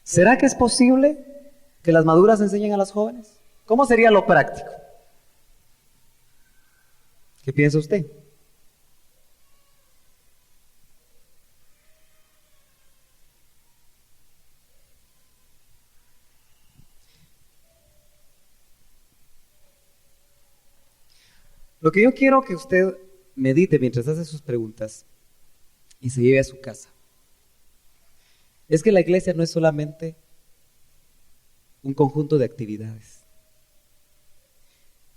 ¿Será que es posible que las maduras enseñen a las jóvenes? ¿Cómo sería lo práctico? ¿Qué piensa usted? Lo que yo quiero que usted medite mientras hace sus preguntas y se lleve a su casa es que la iglesia no es solamente un conjunto de actividades,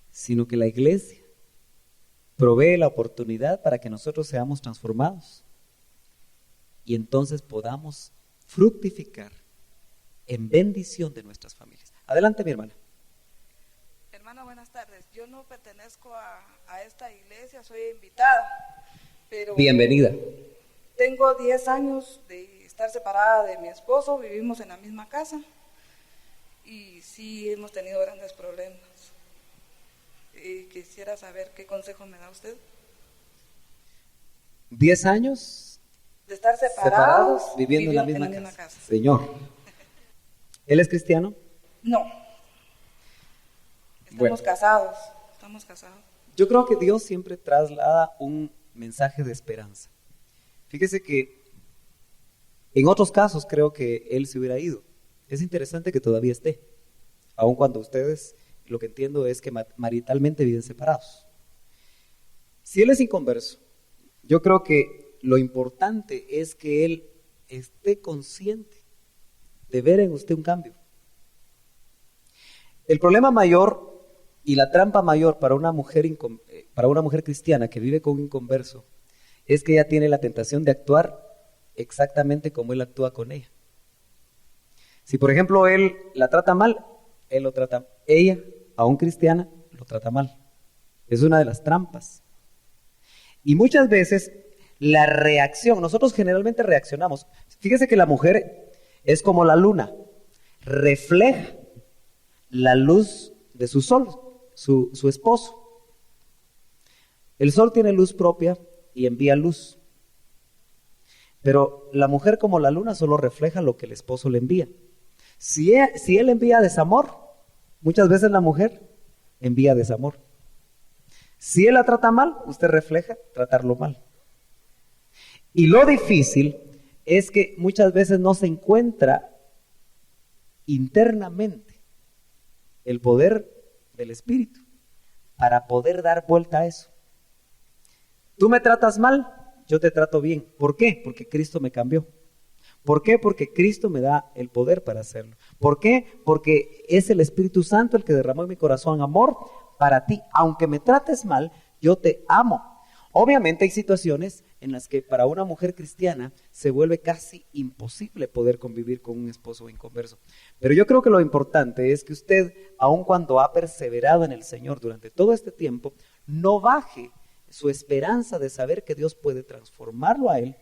sino que la iglesia provee la oportunidad para que nosotros seamos transformados y entonces podamos fructificar en bendición de nuestras familias. Adelante, mi hermana. Hermana, buenas tardes. Yo no pertenezco a esta iglesia, soy invitada, pero Bienvenida. tengo 10 años de estar separada de mi esposo, vivimos en la misma casa y sí hemos tenido grandes problemas. Quisiera saber qué consejo me da usted. 10 años De estar separados, viviendo en la misma casa. Señor. ¿Él es cristiano? No. Estamos casados. Yo creo que Dios siempre traslada un mensaje de esperanza. Fíjese que en otros casos creo que él se hubiera ido. Es interesante que todavía esté, aun cuando ustedes, lo que entiendo es que maritalmente viven separados. Si él es inconverso, yo creo que lo importante es que él esté consciente de ver en usted un cambio. El problema mayor y la trampa mayor para una mujer cristiana que vive con un inconverso es que ella tiene la tentación de actuar exactamente como él actúa con ella. Si por ejemplo él la trata mal, ella, aún cristiana, lo trata mal. Es una de las trampas. Y muchas veces la reacción, nosotros generalmente reaccionamos. Fíjese que la mujer es como la luna, refleja la luz de su sol, su esposo. El sol tiene luz propia y envía luz. Pero la mujer como la luna solo refleja lo que el esposo le envía. Si él envía desamor, muchas veces la mujer envía desamor. Si él la trata mal, usted refleja tratarlo mal. Y lo difícil es que muchas veces no se encuentra internamente el poder del Espíritu para poder dar vuelta a eso. Tú me tratas mal, yo te trato bien. ¿Por qué? Porque Cristo me cambió. ¿Por qué? Porque Cristo me da el poder para hacerlo. ¿Por qué? Porque es el Espíritu Santo el que derramó en mi corazón amor para ti. Aunque me trates mal, yo te amo. Obviamente hay situaciones en las que para una mujer cristiana se vuelve casi imposible poder convivir con un esposo inconverso. Pero yo creo que lo importante es que usted, aun cuando ha perseverado en el Señor durante todo este tiempo, no baje su esperanza de saber que Dios puede transformarlo a él,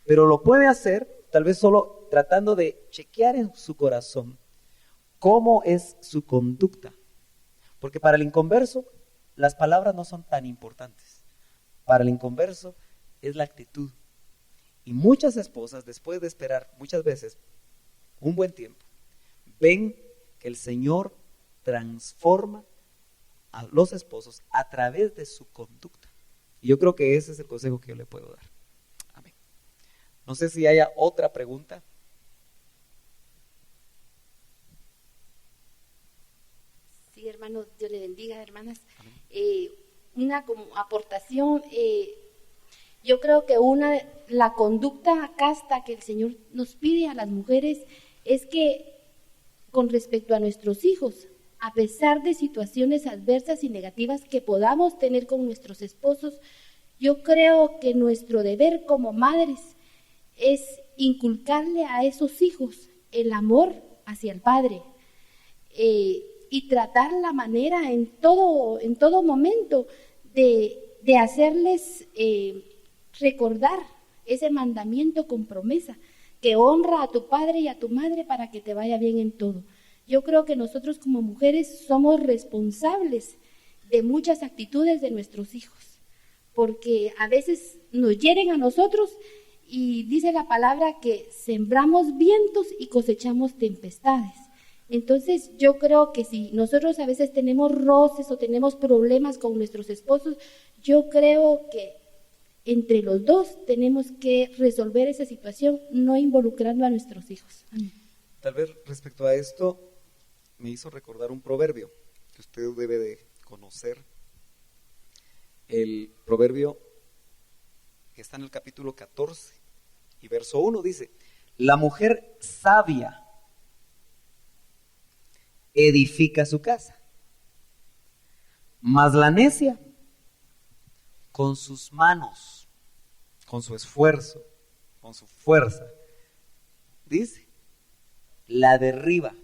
pero lo puede hacer tal vez solo tratando de chequear en su corazón cómo es su conducta. Porque para el inconverso las palabras no son tan importantes. Para el inconverso es la actitud. Y muchas esposas, después de esperar muchas veces un buen tiempo, ven que el Señor transforma a los esposos a través de su conducta. Y yo creo que ese es el consejo que yo le puedo dar. Amén. No sé si haya otra pregunta. Sí, hermano, Dios le bendiga, hermanas. Una como aportación, yo creo que la conducta casta que el Señor nos pide a las mujeres es que con respecto a nuestros hijos, a pesar de situaciones adversas y negativas que podamos tener con nuestros esposos, yo creo que nuestro deber como madres es inculcarle a esos hijos el amor hacia el Padre y tratar la manera en todo momento de hacerles recordar ese mandamiento con promesa, que honra a tu padre y a tu madre para que te vaya bien en todo. Yo creo que nosotros como mujeres somos responsables de muchas actitudes de nuestros hijos, porque a veces nos hieren a nosotros Y dice la palabra que sembramos vientos y cosechamos tempestades. Entonces yo creo que si nosotros a veces tenemos roces o tenemos problemas con nuestros esposos, yo creo que entre los dos tenemos que resolver esa situación, no involucrando a nuestros hijos. Amén. Tal vez respecto a esto me hizo recordar un proverbio que usted debe de conocer. El proverbio que está en el capítulo 14 y verso 1 dice: la mujer sabia edifica su casa, mas la necia con sus manos, con su esfuerzo, con su fuerza, dice, la derriba.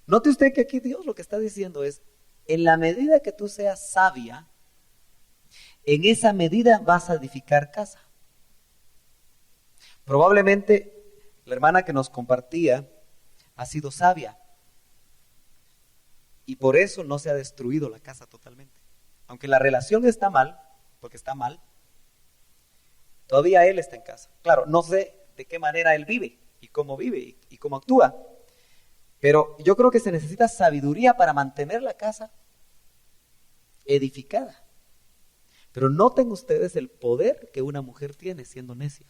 Note usted que aquí Dios lo que está diciendo es, en la medida que tú seas sabia, en esa medida vas a edificar casa. Probablemente la hermana que nos compartía ha sido sabia y por eso no se ha destruido la casa totalmente. Aunque la relación está mal, porque está mal, todavía él está en casa. Claro, no sé de qué manera él vive y cómo actúa, pero yo creo que se necesita sabiduría para mantener la casa edificada. Pero noten ustedes el poder que una mujer tiene siendo necia.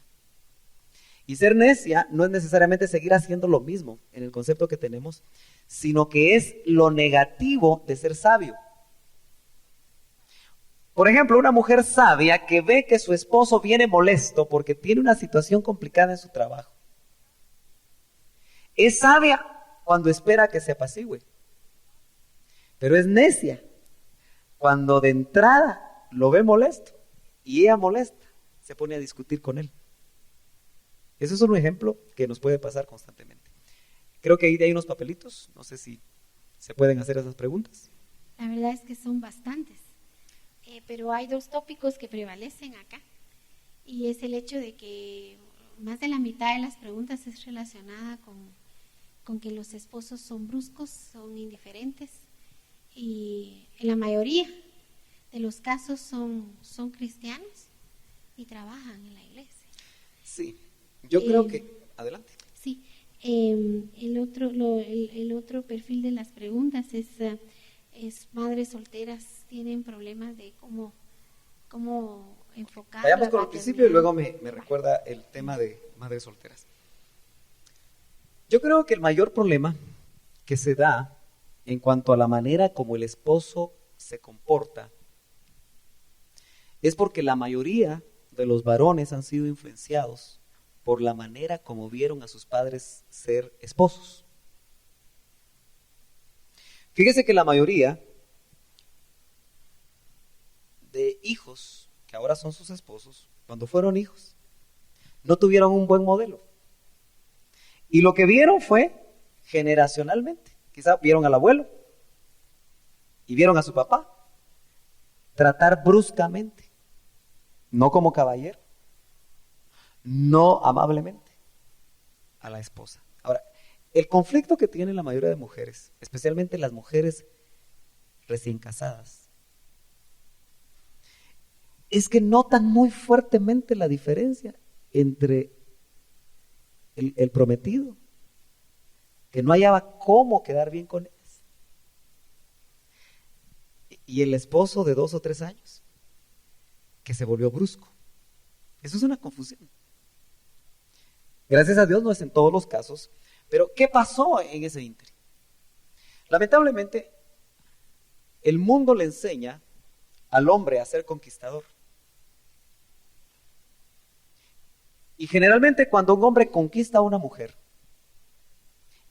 Y ser necia no es necesariamente seguir haciendo lo mismo en el concepto que tenemos, sino que es lo negativo de ser sabio. Por ejemplo, una mujer sabia que ve que su esposo viene molesto porque tiene una situación complicada en su trabajo. Es sabia cuando espera que se apacigüe, pero es necia cuando de entrada lo ve molesto y ella molesta, se pone a discutir con él. Eso es un ejemplo que nos puede pasar constantemente. Creo que ahí hay unos papelitos, no sé si se pueden hacer esas preguntas. La verdad es que son bastantes, pero hay dos tópicos que prevalecen acá, y es el hecho de que más de la mitad de las preguntas es relacionada con que los esposos son bruscos, son indiferentes, y en la mayoría de los casos son cristianos y trabajan en la iglesia. Sí, yo creo que... Adelante. Sí, el otro perfil de las preguntas es madres solteras, tienen problemas de cómo enfocar. Vayamos con el principio y luego me recuerda el tema de madres solteras. Yo creo que el mayor problema que se da en cuanto a la manera como el esposo se comporta es porque la mayoría de los varones han sido influenciados por la manera como vieron a sus padres ser esposos. Fíjese que la mayoría de hijos que ahora son sus esposos, cuando fueron hijos, no tuvieron un buen modelo. Y lo que vieron fue generacionalmente. Quizá vieron al abuelo y vieron a su papá tratar bruscamente, no como caballero, no amablemente a la esposa. Ahora, el conflicto que tienen la mayoría de mujeres, especialmente las mujeres recién casadas, es que notan muy fuertemente la diferencia entre el prometido, que no hallaba cómo quedar bien con ellas, y el esposo de 2 o 3 años, que se volvió brusco. Eso es una confusión. Gracias a Dios no es en todos los casos, pero ¿qué pasó en ese ínterin? Lamentablemente, el mundo le enseña al hombre a ser conquistador. Y generalmente cuando un hombre conquista a una mujer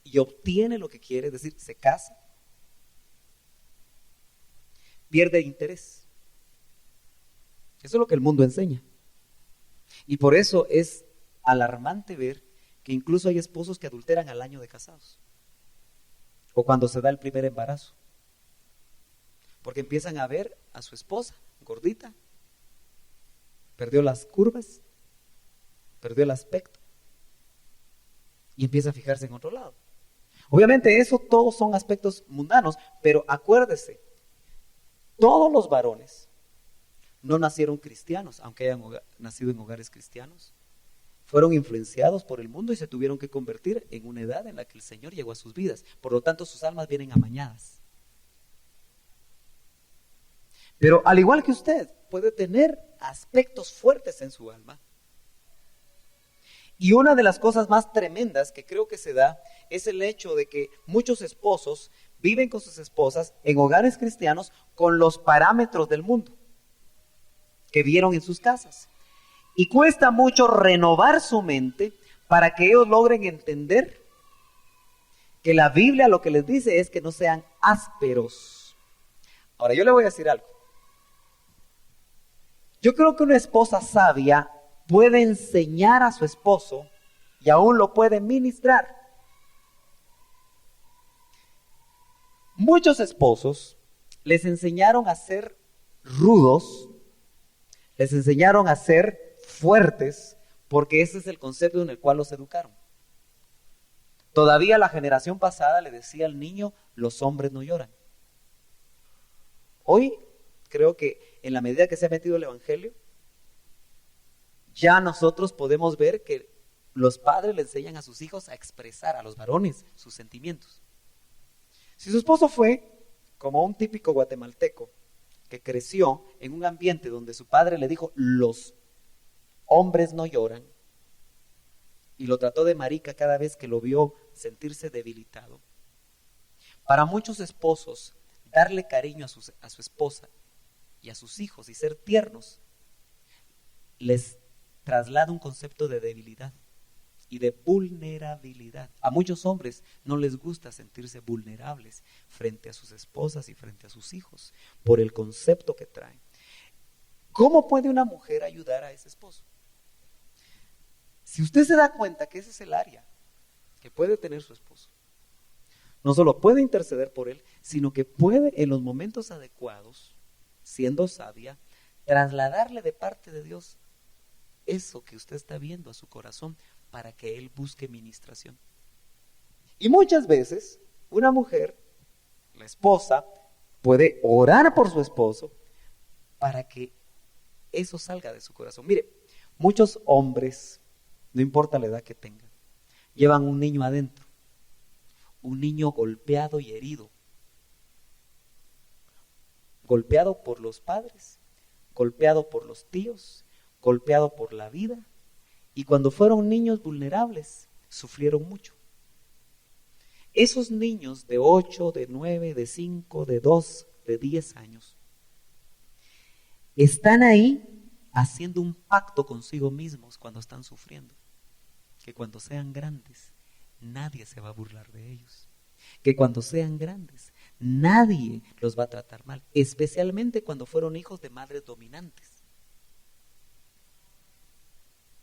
y obtiene lo que quiere, es decir, se casa, pierde interés. Eso es lo que el mundo enseña. Y por eso es alarmante ver que incluso hay esposos que adulteran al año de casados o cuando se da el primer embarazo, porque empiezan a ver a su esposa gordita, perdió las curvas, perdió el aspecto y empieza a fijarse en otro lado. Obviamente eso todos son aspectos mundanos, pero acuérdese, todos los varones no nacieron cristianos, aunque hayan nacido en hogares cristianos, fueron influenciados por el mundo y se tuvieron que convertir en una edad en la que el Señor llegó a sus vidas. Por lo tanto, sus almas vienen amañadas. Pero al igual que usted, puede tener aspectos fuertes en su alma. Y una de las cosas más tremendas que creo que se da es el hecho de que muchos esposos viven con sus esposas en hogares cristianos con los parámetros del mundo que vieron en sus casas. Y cuesta mucho renovar su mente para que ellos logren entender que la Biblia lo que les dice es que no sean ásperos. Ahora, yo le voy a decir algo. Yo creo que una esposa sabia puede enseñar a su esposo y aún lo puede ministrar. Muchos esposos les enseñaron a ser rudos, les enseñaron a ser fuertes, porque ese es el concepto en el cual los educaron. Todavía la generación pasada le decía al niño, los hombres no lloran. Hoy creo que en la medida que se ha metido el evangelio, ya nosotros podemos ver que los padres le enseñan a sus hijos a expresar, a los varones, sus sentimientos. Si su esposo fue como un típico guatemalteco que creció en un ambiente donde su padre le dijo, los hombres no lloran, y lo trató de marica cada vez que lo vio sentirse debilitado. Para muchos esposos, darle cariño a su esposa y a sus hijos y ser tiernos les traslada un concepto de debilidad y de vulnerabilidad. A muchos hombres no les gusta sentirse vulnerables frente a sus esposas y frente a sus hijos por el concepto que traen. ¿Cómo puede una mujer ayudar a ese esposo? Si usted se da cuenta que ese es el área que puede tener su esposo, no solo puede interceder por él, sino que puede en los momentos adecuados, siendo sabia, trasladarle de parte de Dios eso que usted está viendo a su corazón para que él busque ministración. Y muchas veces una mujer, la esposa, puede orar por su esposo para que eso salga de su corazón. Mire, muchos hombres, no importa la edad que tengan, llevan un niño adentro, un niño golpeado y herido, golpeado por los padres, golpeado por los tíos, golpeado por la vida, y cuando fueron niños vulnerables, sufrieron mucho. Esos niños de 8, de 9, de 5, de 2, de 10 años, están ahí haciendo un pacto consigo mismos cuando están sufriendo, que cuando sean grandes, nadie se va a burlar de ellos, que cuando sean grandes, nadie los va a tratar mal, especialmente cuando fueron hijos de madres dominantes,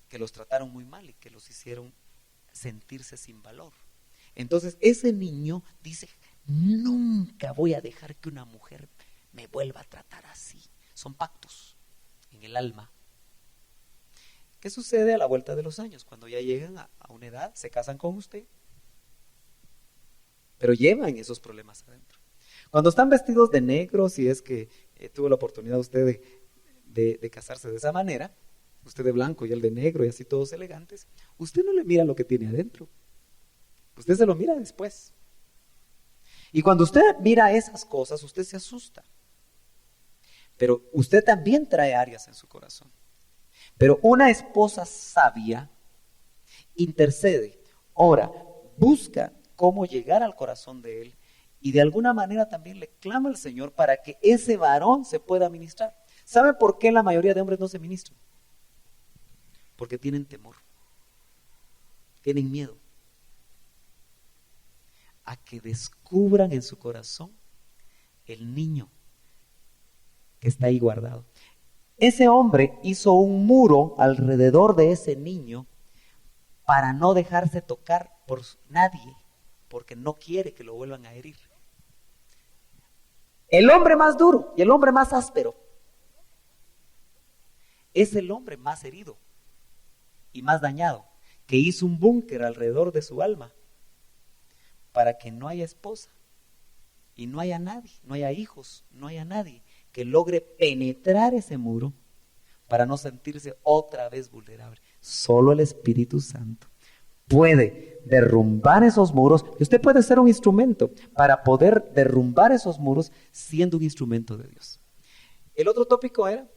que los trataron muy mal y que los hicieron sentirse sin valor. Entonces ese niño dice, nunca voy a dejar que una mujer me vuelva a tratar así. Son pactos en el alma. ¿Qué sucede a la vuelta de los años? Cuando ya llegan a una edad, se casan con usted, pero llevan esos problemas adentro. Cuando están vestidos de negro, si es que tuvo la oportunidad usted de casarse de esa manera, usted de blanco y él de negro y así todos elegantes, usted no le mira lo que tiene adentro, usted se lo mira después. Y cuando usted mira esas cosas, usted se asusta. Pero usted también trae áreas en su corazón. Pero una esposa sabia intercede, ora, busca cómo llegar al corazón de él y de alguna manera también le clama al Señor para que ese varón se pueda ministrar. ¿Sabe por qué la mayoría de hombres no se ministran? Porque tienen temor, tienen miedo a que descubran en su corazón el niño que está ahí guardado. Ese hombre hizo un muro alrededor de ese niño para no dejarse tocar por nadie, porque no quiere que lo vuelvan a herir. El hombre más duro y el hombre más áspero es el hombre más herido y más dañado, que hizo un búnker alrededor de su alma para que no haya esposa y no haya nadie, no haya hijos, no haya nadie que logre penetrar ese muro para no sentirse otra vez vulnerable. Solo el Espíritu Santo puede derrumbar esos muros, y usted puede ser un instrumento para poder derrumbar esos muros siendo un instrumento de Dios. El otro tópico era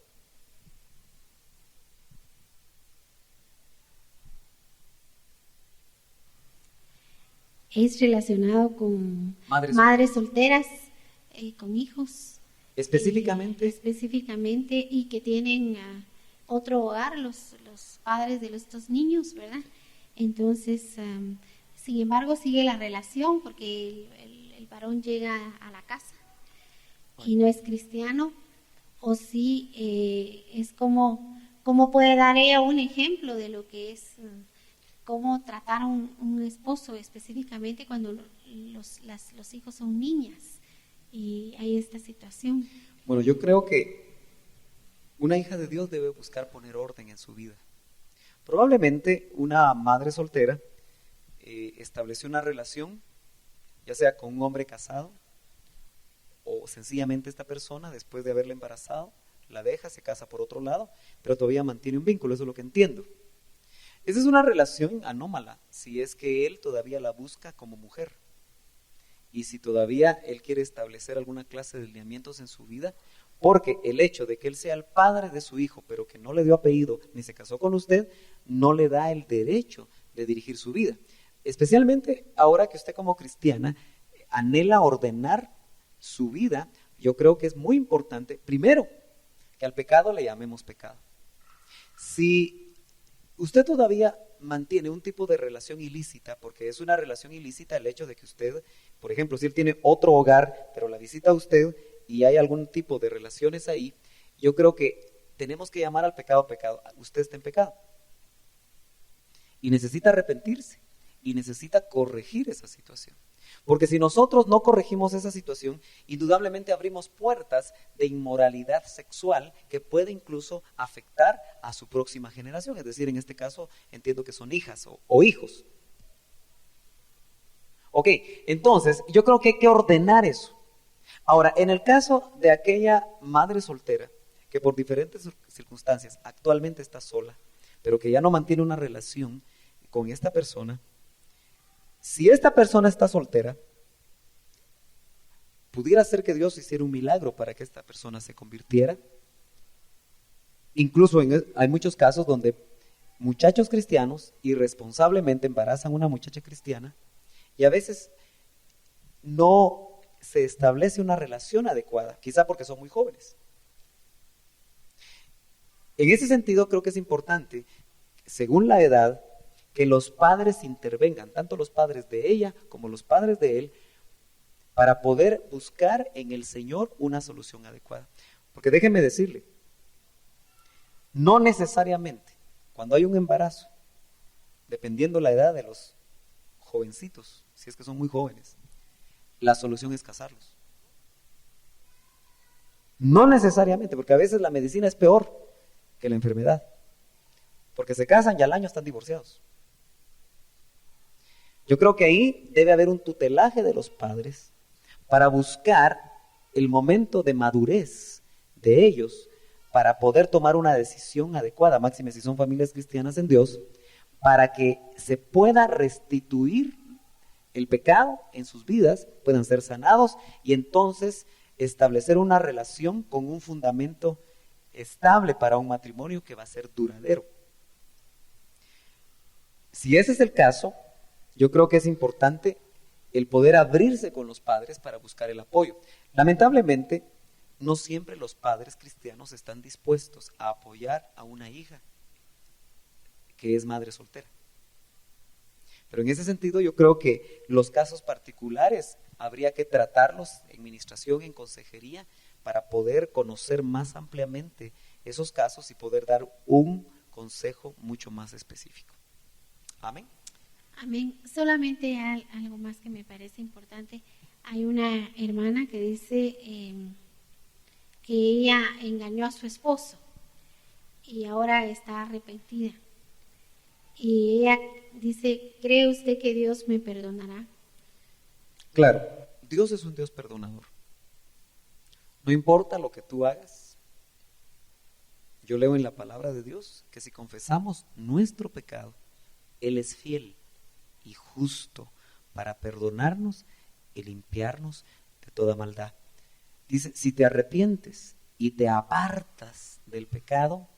es relacionado con Madres madres solteras, con hijos. específicamente. Y que tienen otro hogar, los padres de estos niños, ¿verdad? Entonces, sin embargo, sigue la relación porque el varón llega a la casa y no es cristiano, o sí es como puede dar ella un ejemplo de lo que es cómo tratar a un esposo específicamente cuando los hijos son niñas y hay esta situación. Bueno, yo creo que una hija de Dios debe buscar poner orden en su vida. Probablemente una madre soltera estableció una relación, ya sea con un hombre casado, o sencillamente esta persona, después de haberla embarazado, la deja, se casa por otro lado, pero todavía mantiene un vínculo, eso es lo que entiendo. Esa es una relación anómala, si es que él todavía la busca como mujer. Y si todavía él quiere establecer alguna clase de lineamientos en su vida, porque el hecho de que él sea el padre de su hijo, pero que no le dio apellido ni se casó con usted, no le da el derecho de dirigir su vida. Especialmente ahora que usted como cristiana anhela ordenar su vida, yo creo que es muy importante, primero, que al pecado le llamemos pecado. Si usted todavía mantiene un tipo de relación ilícita, porque es una relación ilícita el hecho de que usted, por ejemplo, si él tiene otro hogar, pero la visita a usted y hay algún tipo de relaciones ahí, yo creo que tenemos que llamar al pecado pecado. Usted está en pecado y necesita arrepentirse y necesita corregir esa situación. Porque si nosotros no corregimos esa situación, indudablemente abrimos puertas de inmoralidad sexual que puede incluso afectar a su próxima generación. Es decir, en este caso entiendo que son hijas o hijos. Ok, entonces yo creo que hay que ordenar eso. Ahora, en el caso de aquella madre soltera que por diferentes circunstancias actualmente está sola, pero que ya no mantiene una relación con esta persona, si esta persona está soltera, pudiera ser que Dios hiciera un milagro para que esta persona se convirtiera. Incluso hay muchos casos donde muchachos cristianos irresponsablemente embarazan a una muchacha cristiana y a veces no se establece una relación adecuada, quizá porque son muy jóvenes. En ese sentido creo que es importante, según la edad, que los padres intervengan, tanto los padres de ella como los padres de él, para poder buscar en el Señor una solución adecuada. Porque déjenme decirle, no necesariamente cuando hay un embarazo, dependiendo la edad de los jovencitos, si es que son muy jóvenes, la solución es casarlos. No necesariamente, porque a veces la medicina es peor que la enfermedad. Porque se casan y al año están divorciados. Yo creo que ahí debe haber un tutelaje de los padres para buscar el momento de madurez de ellos para poder tomar una decisión adecuada, máxime si son familias cristianas en Dios, para que se pueda restituir el pecado en sus vidas, puedan ser sanados y entonces establecer una relación con un fundamento estable para un matrimonio que va a ser duradero. Si ese es el caso, yo creo que es importante el poder abrirse con los padres para buscar el apoyo. Lamentablemente, no siempre los padres cristianos están dispuestos a apoyar a una hija que es madre soltera. Pero en ese sentido yo creo que los casos particulares habría que tratarlos en administración, en consejería, para poder conocer más ampliamente esos casos y poder dar un consejo mucho más específico. Amén. Amén. Solamente algo más que me parece importante. Hay una hermana que dice que ella engañó a su esposo y ahora está arrepentida. Y ella dice, ¿cree usted que Dios me perdonará? Claro, Dios es un Dios perdonador. No importa lo que tú hagas, Yo leo en la palabra de Dios que si confesamos nuestro pecado, Él es fiel y justo para perdonarnos y limpiarnos de toda maldad. Dice, si te arrepientes y te apartas del pecado,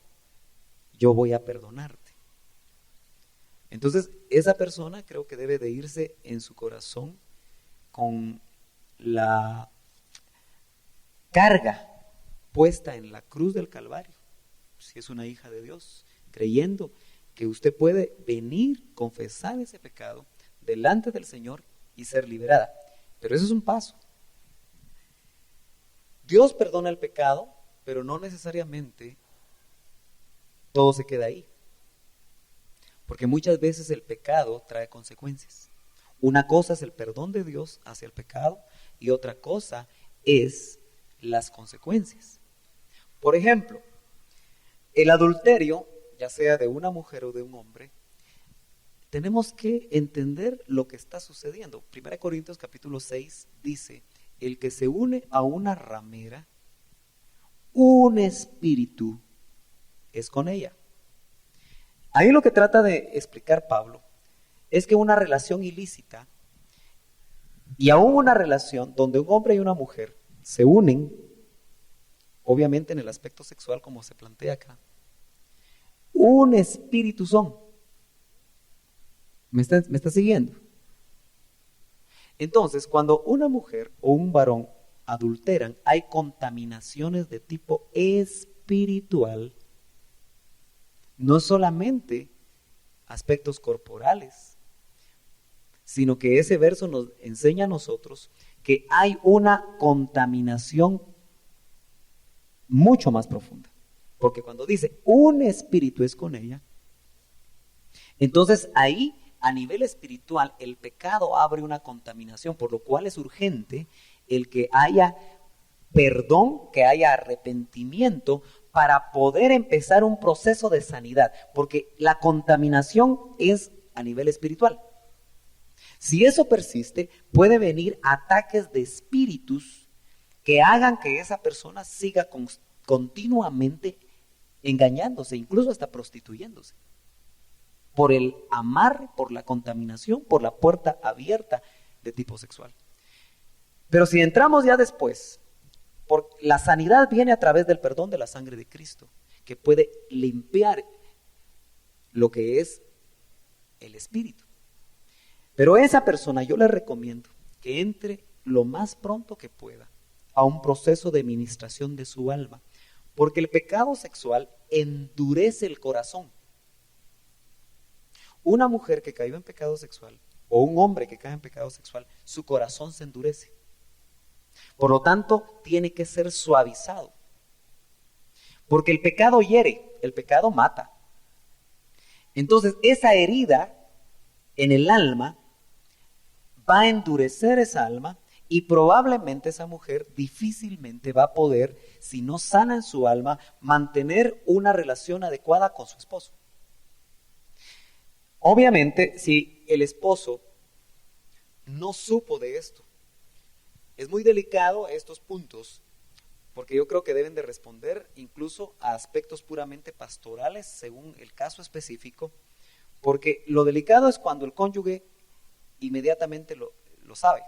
yo voy a perdonarte. Entonces, esa persona creo que debe de irse en su corazón con la carga puesta en la cruz del Calvario, si es una hija de Dios, creyendo que usted puede venir, confesar ese pecado delante del Señor y ser liberada. Pero eso es un paso. Dios perdona el pecado, pero no necesariamente todo se queda ahí. Porque muchas veces el pecado trae consecuencias. Una cosa es el perdón de Dios hacia el pecado y otra cosa es las consecuencias. Por ejemplo, el adulterio, ya sea de una mujer o de un hombre, tenemos que entender lo que está sucediendo. 1 Corintios capítulo 6 dice, el que se une a una ramera, un espíritu es con ella. Ahí lo que trata de explicar Pablo es que una relación ilícita y aún una relación donde un hombre y una mujer se unen, obviamente en el aspecto sexual como se plantea acá, un espíritu son. ¿Me está siguiendo? Entonces, cuando una mujer o un varón adulteran, hay contaminaciones de tipo espiritual, no solamente aspectos corporales, sino que ese verso nos enseña a nosotros que hay una contaminación mucho más profunda. Porque cuando dice un espíritu es con ella, entonces ahí a nivel espiritual el pecado abre una contaminación, por lo cual es urgente el que haya perdón, que haya arrepentimiento para poder empezar un proceso de sanidad, porque la contaminación es a nivel espiritual. Si eso persiste, puede venir ataques de espíritus que hagan que esa persona siga continuamente engañándose, incluso hasta prostituyéndose, por el amarre, por la contaminación, por la puerta abierta de tipo sexual. Pero si entramos ya después, la sanidad viene a través del perdón de la sangre de Cristo, que puede limpiar lo que es el espíritu. Pero esa persona yo le recomiendo que entre lo más pronto que pueda a un proceso de ministración de su alma, porque el pecado sexual endurece el corazón. Una mujer que cayó en pecado sexual o un hombre que cae en pecado sexual, su corazón se endurece. Por lo tanto, tiene que ser suavizado. Porque el pecado hiere, el pecado mata. Entonces, esa herida en el alma va a endurecer esa alma y probablemente esa mujer difícilmente va a poder, si no sana en su alma, mantener una relación adecuada con su esposo. Obviamente, si el esposo no supo de esto, es muy delicado estos puntos, porque yo creo que deben de responder incluso a aspectos puramente pastorales según el caso específico, porque lo delicado es cuando el cónyuge inmediatamente lo sabe,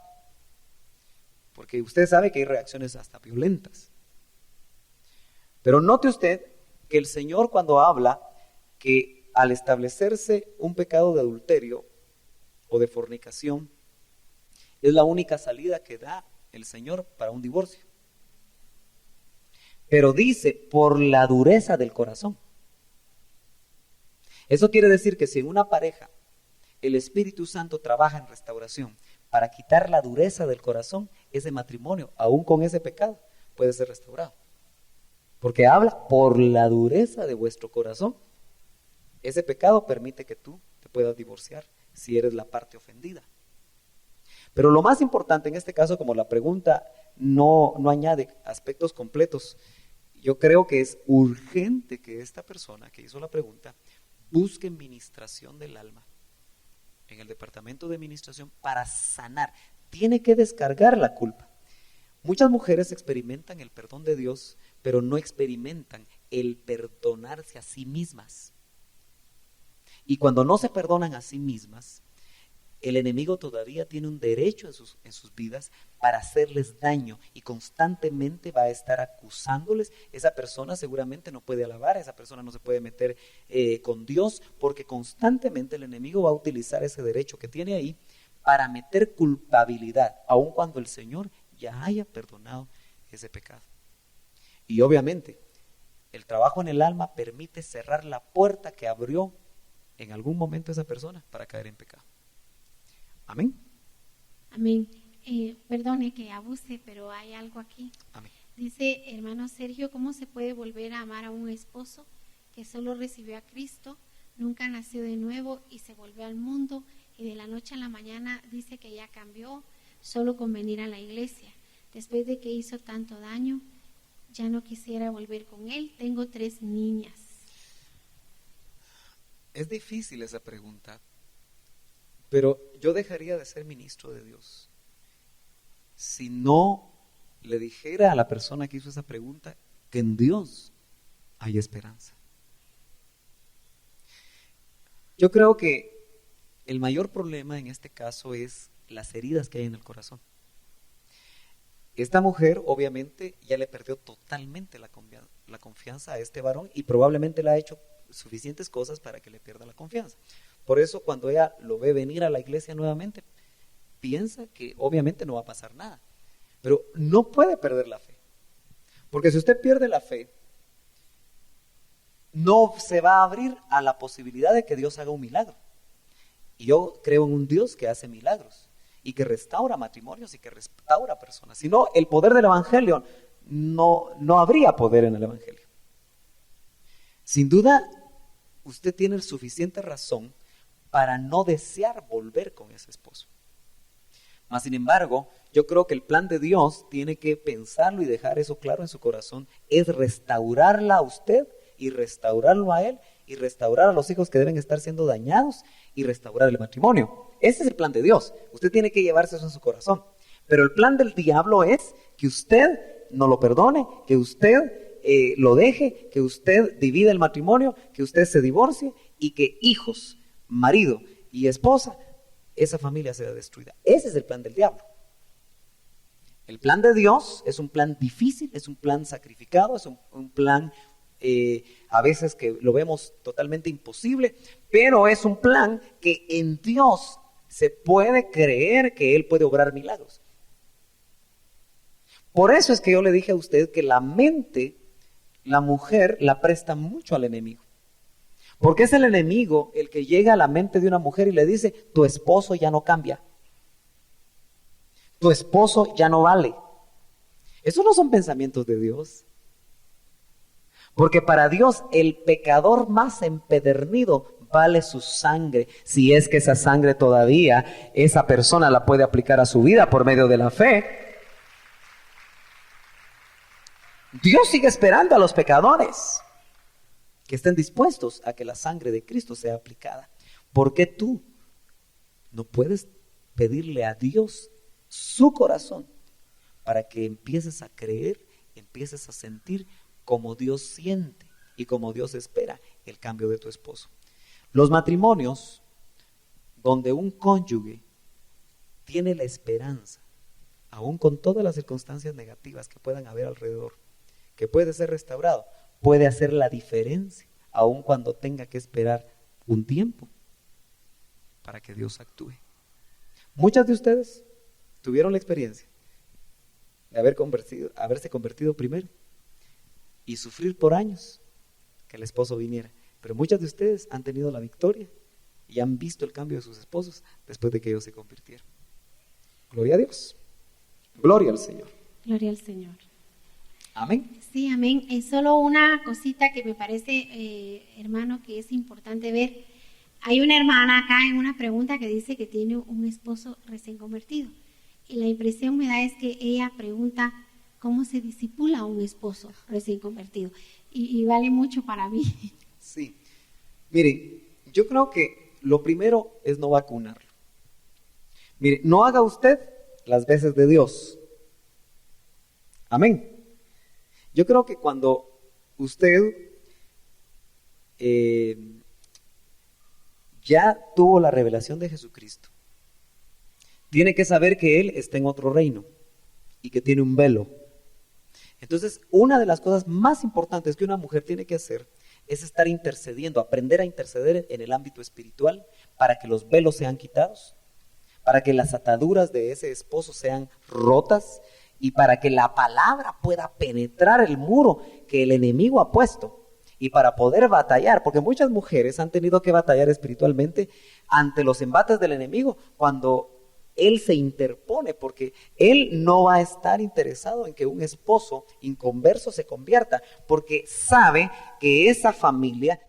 porque usted sabe que hay reacciones hasta violentas. Pero note usted que el Señor cuando habla que al establecerse un pecado de adulterio o de fornicación, es la única salida que da el Señor para un divorcio. Pero dice, por la dureza del corazón. Eso quiere decir que si en una pareja el Espíritu Santo trabaja en restauración para quitar la dureza del corazón, ese matrimonio, aún con ese pecado, puede ser restaurado. Porque habla por la dureza de vuestro corazón. Ese pecado permite que tú te puedas divorciar si eres la parte ofendida. Pero lo más importante en este caso, como la pregunta no añade aspectos completos, yo creo que es urgente que esta persona que hizo la pregunta busque ministración del alma en el departamento de ministración para sanar. Tiene que descargar la culpa. Muchas mujeres experimentan el perdón de Dios, pero no experimentan el perdonarse a sí mismas. Y cuando no se perdonan a sí mismas, el enemigo todavía tiene un derecho en sus vidas para hacerles daño y constantemente va a estar acusándoles. Esa persona seguramente no puede alabar, esa persona no se puede meter con Dios, porque constantemente el enemigo va a utilizar ese derecho que tiene ahí para meter culpabilidad, aun cuando el Señor ya haya perdonado ese pecado. Y obviamente, el trabajo en el alma permite cerrar la puerta que abrió en algún momento esa persona para caer en pecado. Amén. Amén. Perdone que abuse, pero hay algo aquí. Amén. Dice, hermano Sergio, ¿cómo se puede volver a amar a un esposo que solo recibió a Cristo, nunca nació de nuevo y se volvió al mundo y de la noche a la mañana dice que ya cambió solo con venir a la iglesia? Después de que hizo tanto daño, ya no quisiera volver con él. Tengo 3 niñas. Es difícil esa pregunta, pero yo dejaría de ser ministro de Dios si no le dijera a la persona que hizo esa pregunta que en Dios hay esperanza. Yo creo que el mayor problema en este caso es las heridas que hay en el corazón. Esta mujer obviamente ya le perdió totalmente la confianza a este varón y probablemente le ha hecho suficientes cosas para que le pierda la confianza. Por eso cuando ella lo ve venir a la iglesia nuevamente, piensa que obviamente no va a pasar nada. Pero no puede perder la fe. Porque si usted pierde la fe, no se va a abrir a la posibilidad de que Dios haga un milagro. Y yo creo en un Dios que hace milagros y que restaura matrimonios y que restaura personas. Si no, el poder del evangelio no habría poder en el evangelio. Sin duda, usted tiene suficiente razón para no desear volver con ese esposo. Mas, sin embargo, yo creo que el plan de Dios tiene que pensarlo y dejar eso claro en su corazón, es restaurarla a usted y restaurarlo a él y restaurar a los hijos que deben estar siendo dañados y restaurar el matrimonio. Ese es el plan de Dios. Usted tiene que llevarse eso en su corazón. Pero el plan del diablo es que usted no lo perdone, que usted lo deje, que usted divida el matrimonio, que usted se divorcie y que hijos, marido y esposa, esa familia sea destruida. Ese es el plan del diablo. El plan de Dios es un plan difícil, es un plan sacrificado, es un plan a veces que lo vemos totalmente imposible, pero es un plan que en Dios se puede creer que Él puede obrar milagros. Por eso es que yo le dije a usted que la mente, la mujer la presta mucho al enemigo. Porque es el enemigo el que llega a la mente de una mujer y le dice, tu esposo ya no cambia. Tu esposo ya no vale. Esos no son pensamientos de Dios. Porque para Dios el pecador más empedernido vale su sangre. Si es que esa sangre todavía esa persona la puede aplicar a su vida por medio de la fe. Dios sigue esperando a los pecadores que estén dispuestos a que la sangre de Cristo sea aplicada. ¿Por qué tú no puedes pedirle a Dios su corazón para que empieces a creer, empieces a sentir como Dios siente y como Dios espera el cambio de tu esposo? Los matrimonios donde un cónyuge tiene la esperanza, aún con todas las circunstancias negativas que puedan haber alrededor, que puede ser restaurado, puede hacer la diferencia, aun cuando tenga que esperar un tiempo para que Dios actúe. Muchas de ustedes tuvieron la experiencia de haberse convertido primero y sufrir por años que el esposo viniera. Pero muchas de ustedes han tenido la victoria y han visto el cambio de sus esposos después de que ellos se convirtieron. Gloria a Dios. Gloria al Señor. Gloria al Señor. Amén. Sí, amén. Es solo una cosita que me parece, hermano, que es importante ver. Hay una hermana acá en una pregunta que dice que tiene un esposo recién convertido. Y la impresión me da es que ella pregunta cómo se discipula a un esposo recién convertido. Y vale mucho para mí. Sí. Miren, yo creo que lo primero es no vacunarlo. Mire, no haga usted las veces de Dios. Amén. Yo creo que cuando usted ya tuvo la revelación de Jesucristo, tiene que saber que Él está en otro reino y que tiene un velo. Entonces, una de las cosas más importantes que una mujer tiene que hacer es estar intercediendo, aprender a interceder en el ámbito espiritual para que los velos sean quitados, para que las ataduras de ese esposo sean rotas y para que la palabra pueda penetrar el muro que el enemigo ha puesto y para poder batallar, porque muchas mujeres han tenido que batallar espiritualmente ante los embates del enemigo cuando él se interpone, porque él no va a estar interesado en que un esposo inconverso se convierta, porque sabe que esa familia